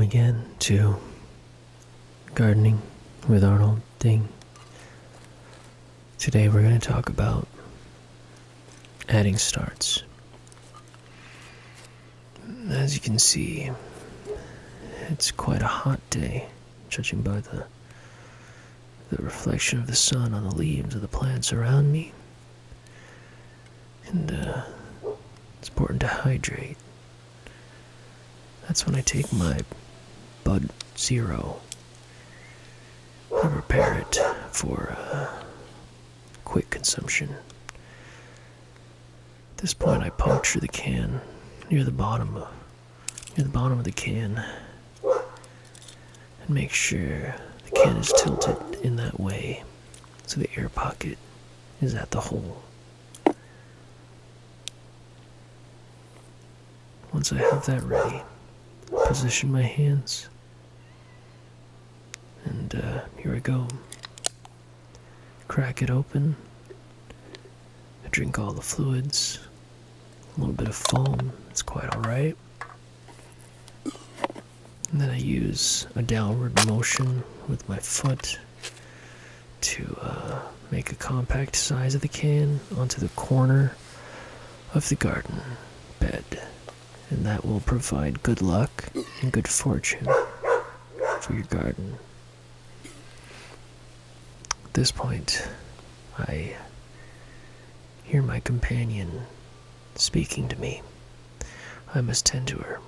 again to Gardening with Arnolding. Today we're going to talk about adding starts. As you can see, it's quite a hot day, judging by the reflection of the sun on the leaves of the plants around me. And it's important to hydrate. That's when I take my Bud Zero to prepare it for quick consumption. At this point, I puncture the can near the bottom of the can and make sure the can is tilted in that way so the air pocket is at the hole. Once I have that ready, position my hands, and here I go. Crack it open. I drink all the fluids. A little bit of foam, it's quite alright. And then I use a downward motion with my foot to make a compact size of the can onto the corner of the garden bed. And that will provide good luck and good fortune for your garden. At this point, I hear my companion speaking to me. I must tend to her.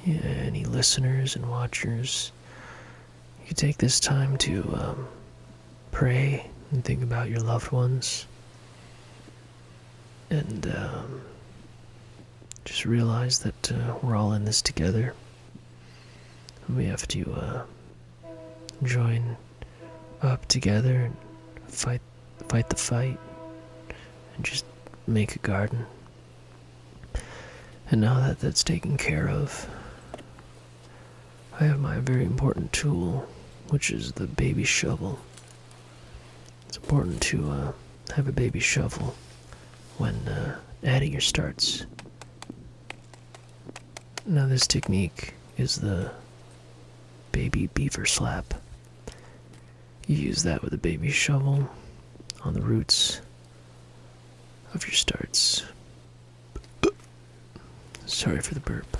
Yeah, any listeners and watchers, you take this time to pray and think about your loved ones. And just realize that we're all in this together. We have to join up together and fight the fight and just make a garden. And now that that's taken care of, I have my very important tool, which is the baby shovel. It's important to have a baby shovel when adding your starts. Now this technique is the baby beaver slap. You use that with a baby shovel on the roots of your starts. Sorry for the burp.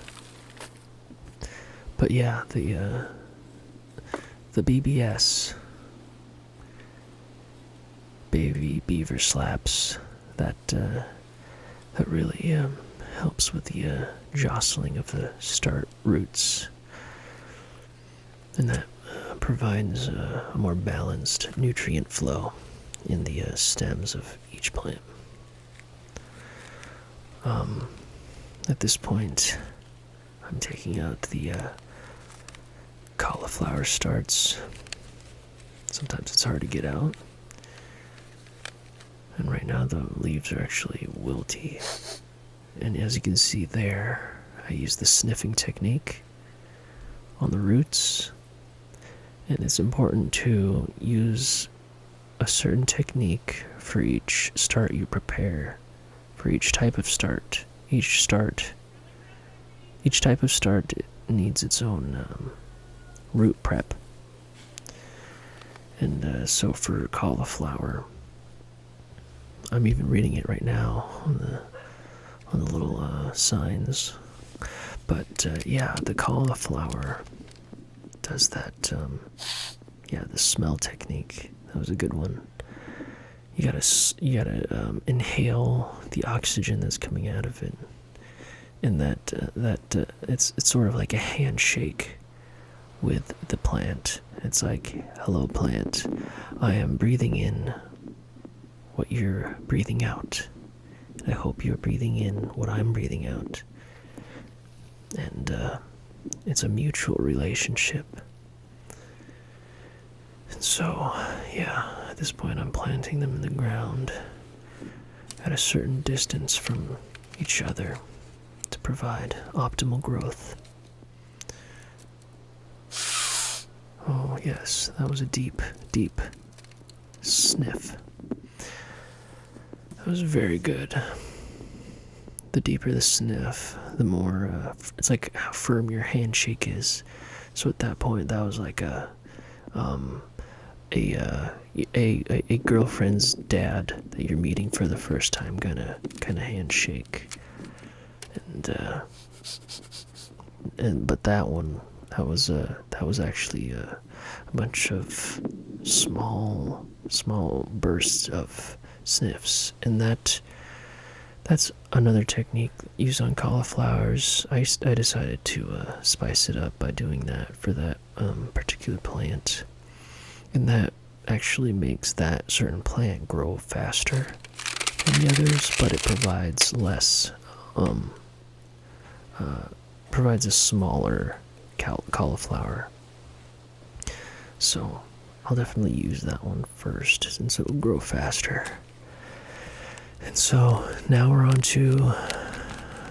But yeah, the BBS, baby beaver slaps, that really helps with the jostling of the start roots, and that provides a more balanced nutrient flow in the stems of each plant. At this point, I'm taking out the cauliflower starts. Sometimes it's hard to get out. And right now the leaves are actually wilty. And as you can see there, I use the sniffing technique on the roots. And it's important to use a certain technique for each start you prepare, for each type of start. Each type of start needs its own root prep. And so for cauliflower, I'm even reading it right now on the little signs. But yeah, the cauliflower does that. The smell technique. That was a good one. You gotta inhale the oxygen that's coming out of it, and that it's sort of like a handshake with the plant. It's like, hello plant, I am breathing in what you're breathing out. I hope you're breathing in what I'm breathing out. And it's a mutual relationship. And so, yeah, at this point I'm planting them in the ground at a certain distance from each other to provide optimal growth. Oh yes, that was a deep, deep sniff. That was very good. the deeper the sniff, the more it's like how firm your handshake is. So at that point, that was like um, a girlfriend's dad that you're meeting for the first time gonna kind of handshake, and but that one, that was actually a bunch of small bursts of sniffs, and that's another technique used on cauliflowers. I decided to spice it up by doing that for that particular plant, and that actually makes that certain plant grow faster than the others, but it provides less, provides a smaller cauliflower. So I'll definitely use that one first since it will grow faster. And so now we're on to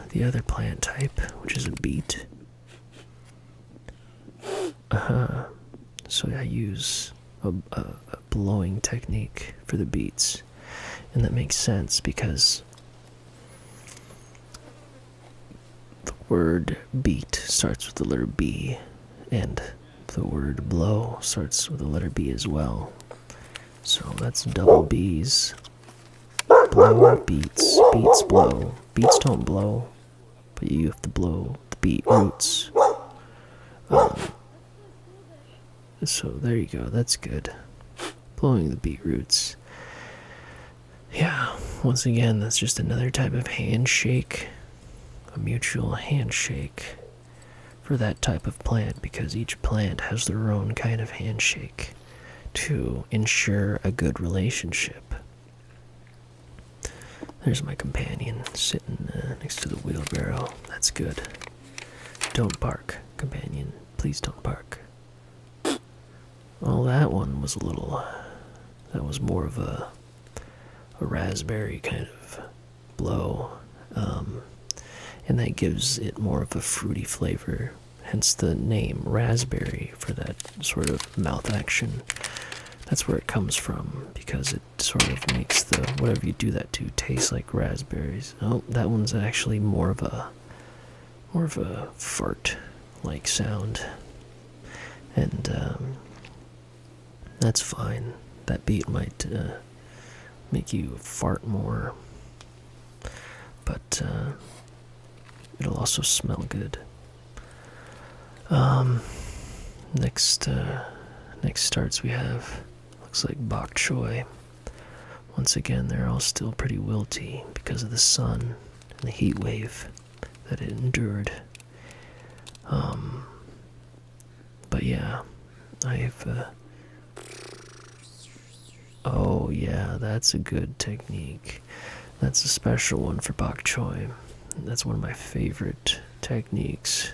the other plant type, which is a beet. So I use a blowing technique for the beets, and that makes sense because the word beet starts with the letter B, and the word blow starts with the letter B as well. So that's double B's. Blow, beets, beets blow. Beets don't blow, but you have to blow the beet roots. So there you go, that's good. Blowing the beet roots. Yeah, once again, that's just another type of handshake. A mutual handshake for that type of plant, because each plant has their own kind of handshake to ensure a good relationship. There's my companion sitting next to the wheelbarrow. That's good. Don't bark, companion. Please don't bark. Well, that one was that was more of a raspberry kind of blow. And that gives it more of a fruity flavor, hence the name raspberry for that sort of mouth action. That's where it comes from, because it sort of makes the whatever you do that to taste like raspberries. Oh, that one's actually more of a fart like sound, and that's fine. That beat might make you fart more, but it'll also smell good. Next starts we have, looks like bok choy. Once again, they're all still pretty wilty because of the sun and the heat wave that it endured. But yeah, oh yeah, that's a good technique. That's a special one for bok choy. That's one of my favorite techniques.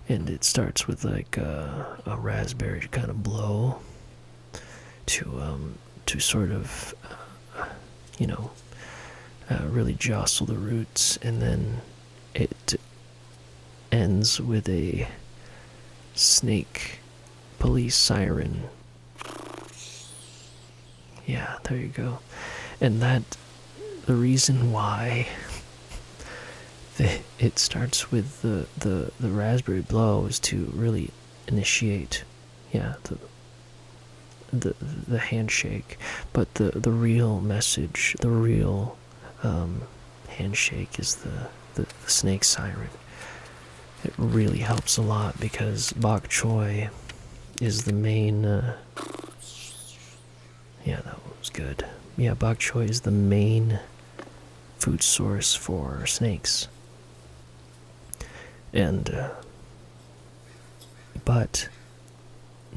And it starts with like a raspberry kind of blow to sort of really jostle the roots, and then it ends with a snake police siren. Yeah, there you go. And the reason why it starts with the raspberry blow is to really initiate, the handshake. But the real message, the real handshake is the snake siren. It really helps a lot because bok choy is the main. Yeah, that was good. Yeah, bok choy is the main food source for snakes. And but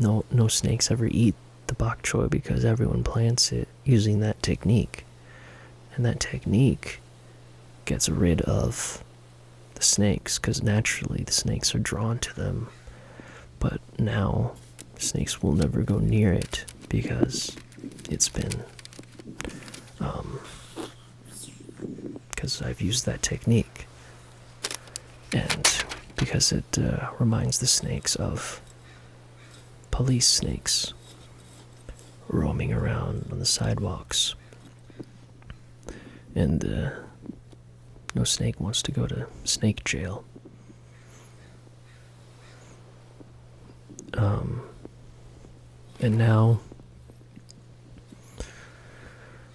no snakes ever eat the bok choy because everyone plants it using that technique, and that technique gets rid of the snakes because naturally the snakes are drawn to them. But now snakes will never go near it because it's been because I've used that technique, and because it reminds the snakes of police snakes roaming around on the sidewalks. And No snake wants to go to snake jail. And now,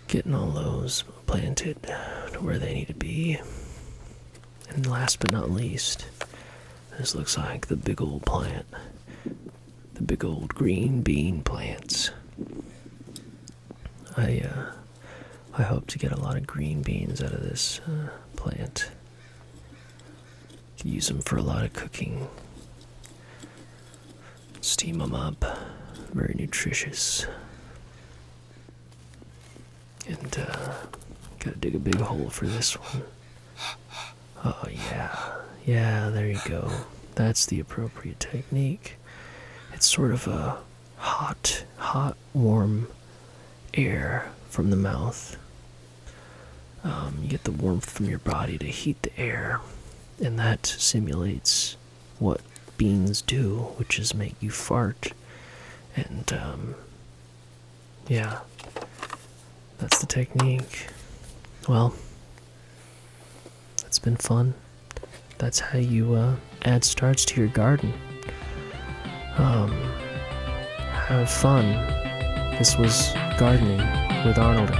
getting all those planted to where they need to be. And last but not least, this looks like the big old plant. The big old green bean plants. I hope to get a lot of green beans out of this plant. Can use them for a lot of cooking. Steam them up. Very nutritious. And gotta dig a big hole for this one. Oh yeah. Yeah, there you go. That's the appropriate technique. It's sort of a hot, warm air from the mouth. You get the warmth from your body to heat the air, and that simulates what beans do, which is make you fart. And yeah, that's the technique. Well, it's been fun. That's how you add starts to your garden. Have fun. This was Gardening with Arnolding.